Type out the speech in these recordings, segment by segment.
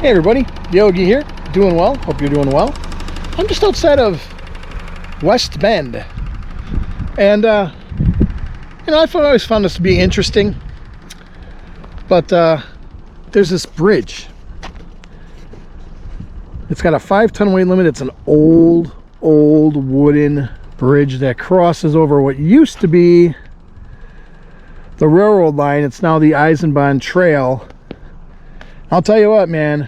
Hey everybody, Yogi here, doing well, hope you're doing well. I'm just outside of West Bend, and I've always found this to be interesting, but there's this bridge. It's got a 5-ton weight limit. It's an old wooden bridge that crosses over what used to be the railroad line. It's now the Eisenbahn Trail. I'll tell you what, man,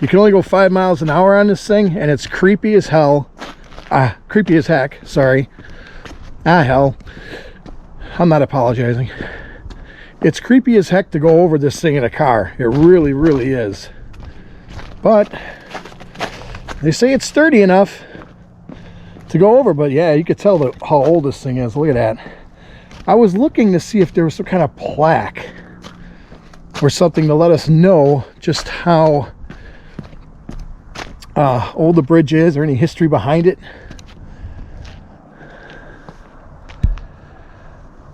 you can only go 5 miles an hour on this thing, and it's creepy as hell. Creepy as heck, sorry. Hell. I'm not apologizing. It's creepy as heck to go over this thing in a car. It really, really is. But they say it's sturdy enough to go over, but yeah, you could tell how old this thing is. Look at that. I was looking to see if there was some kind of plaque or something to let us know just how old the bridge is, or any history behind it.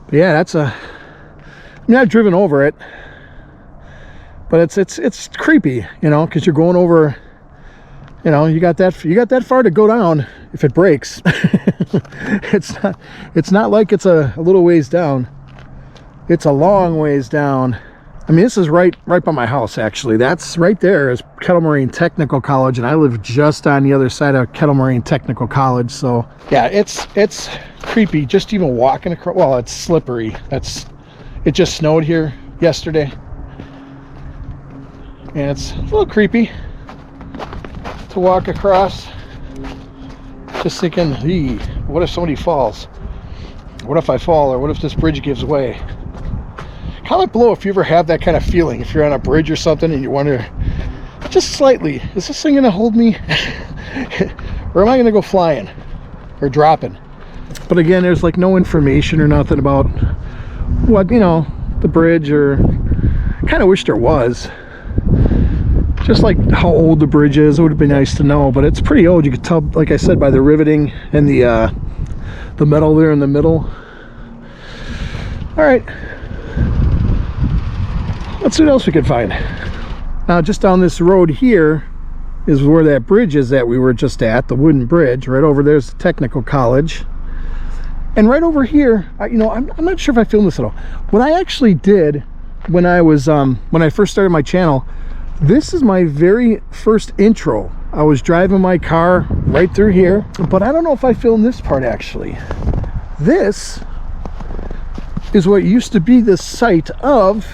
But yeah, that's I mean, I've driven over it, but it's creepy, you know, because you're going over, you know, you got that far to go down if it breaks. It's not like it's a little ways down. It's a long ways down. I mean, this is right by my house, actually. That's right there is Kettle Moraine Technical College, and I live just on the other side of Kettle Moraine Technical College. So yeah, it's creepy just even walking across. Well, it's slippery. It just snowed here yesterday, and it's a little creepy to walk across. Just thinking, what if somebody falls? What if I fall? Or what if this bridge gives way? Comment below if you ever have that kind of feeling, if you're on a bridge or something and you wonder just slightly, is this thing gonna hold me? Or am I gonna go flying or dropping? But again, there's like no information or nothing about what, you know, the bridge, or kind of wish there was. Just like how old the bridge is, it would have been nice to know, but it's pretty old. You could tell, like I said, by the riveting and the metal there in the middle. All right. Let's see what else we can find. Now, just down this road here is where that bridge is that we were just at, the wooden bridge. Right over there's the Technical College. And right over here, I'm not sure if I filmed this at all. What I actually did when I was, when I first started my channel, this is my very first intro. I was driving my car right through here, but I don't know if I filmed this part actually. This is what used to be the site of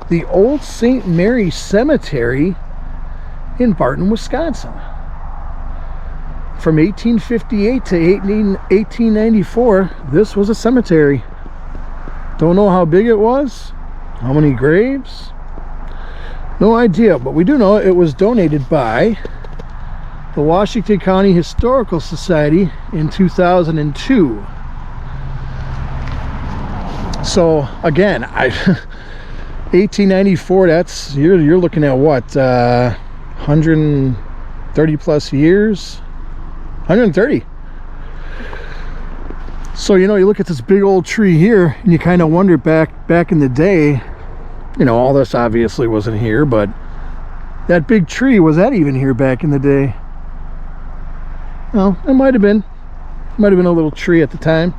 the old St. Mary Cemetery in Barton, Wisconsin. From 1858 to 1894, this was a cemetery. Don't know how big it was, how many graves, no idea, but we do know it was donated by the Washington County Historical Society in 2002. So again, 1894, that's, you're looking at what, 130 plus years, 130. So, you know, you look at this big old tree here and you kind of wonder back in the day, you know, all this obviously wasn't here, but that big tree, was that even here back in the day? Well, it might have been a little tree at the time.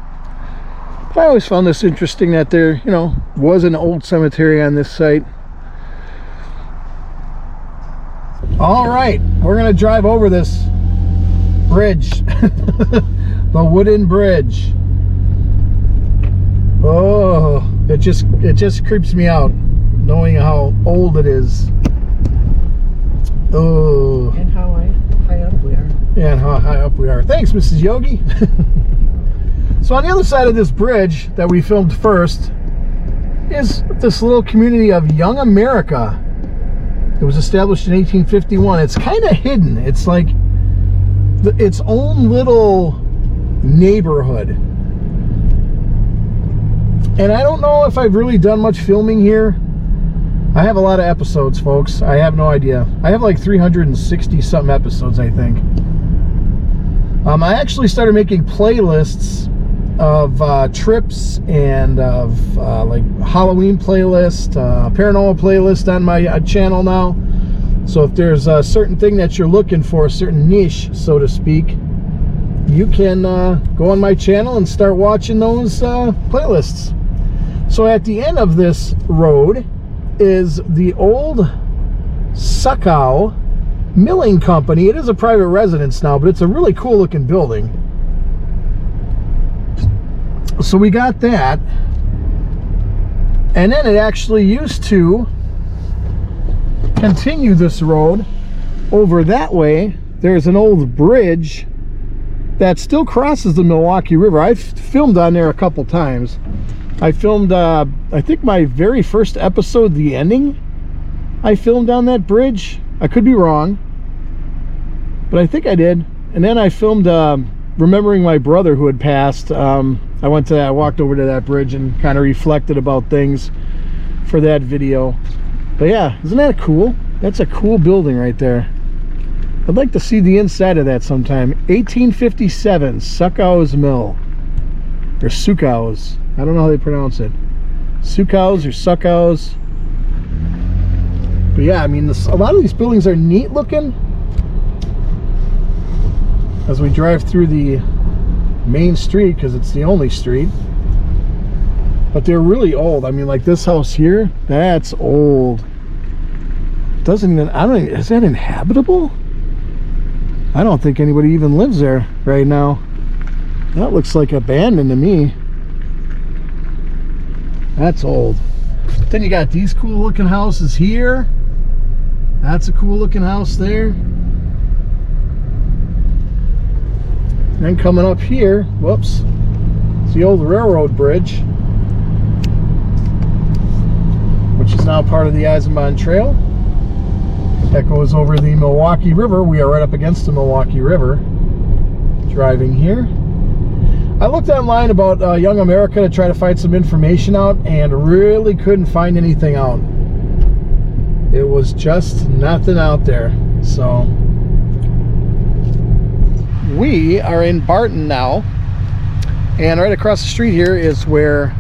I always found this interesting that there, you know, was an old cemetery on this site. All right, we're gonna drive over this bridge, the wooden bridge. Oh, it just creeps me out knowing how old it is. Oh, and how high up we are. Yeah, and how high up we are. Thanks, Mrs. Yogi. So on the other side of this bridge that we filmed first is this little community of Young America. It was established in 1851. It's kind of hidden. It's like its own little neighborhood. And I don't know if I've really done much filming here. I have a lot of episodes, folks. I have no idea. I have like 360 something episodes, I think. I actually started making playlists of trips and of like Halloween playlist, paranormal playlist on my channel now. So if there's a certain thing that you're looking for, a certain niche, so to speak, you can go on my channel and start watching those playlists. So at the end of this road is the old Suckow Milling Company. It is a private residence now, but it's a really cool looking building. So we got that. And then it actually used to continue this road over that way. There's an old bridge that still crosses the Milwaukee River. I've filmed on there a couple times. I filmed, I think my very first episode, the ending, I filmed on that bridge. I could be wrong, but I think I did. And then I filmed remembering my brother who had passed. I walked over to that bridge and kind of reflected about things for that video. But yeah, isn't that cool? That's a cool building right there. I'd like to see the inside of that sometime. 1857, Suckow's Mill. Or Suckow's. I don't know how they pronounce it. Suckow's or Suckow's. But yeah, I mean, a lot of these buildings are neat looking. As we drive through the main street, because it's the only street. But they're really old. I mean, like this house here, that's old. Doesn't even, I don't even, is that inhabitable? I don't think anybody even lives there right now. That looks like abandoned to me. That's old. Then you got these cool looking houses here. That's a cool looking house there. Then coming up here, whoops, it's the old railroad bridge, which is now part of the Eisenbahn Trail. That goes over the Milwaukee River. We are right up against the Milwaukee River. Driving here. I looked online about Young America to try to find some information out and really couldn't find anything out. It was just nothing out there. So we are in Barton now, and right across the street here is where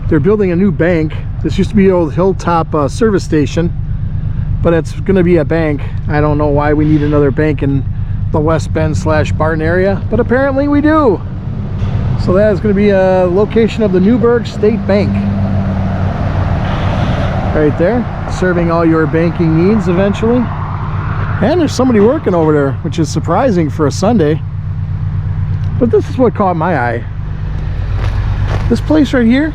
they're building a new bank. This used to be the old Hilltop service station, but it's going to be a bank. I don't know why we need another bank in the West Bend / Barton area, but apparently we do. So that is going to be a location of the Newburgh State Bank. Right there, serving all your banking needs eventually. And there's somebody working over there, which is surprising for a Sunday. But this is what caught my eye. This place right here,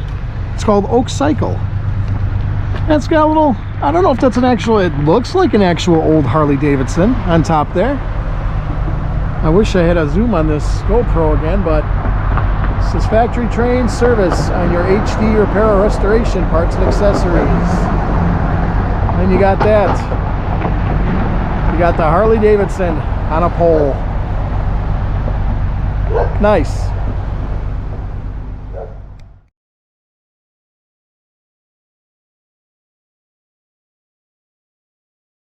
it's called Oak Cycle. And it's got a little, I don't know if that's an actual, it looks like an actual old Harley Davidson on top there. I wish I had a zoom on this GoPro again, but it says factory trained service on your HD repair or restoration parts and accessories. And you got that. You got the Harley Davidson on a pole. Nice.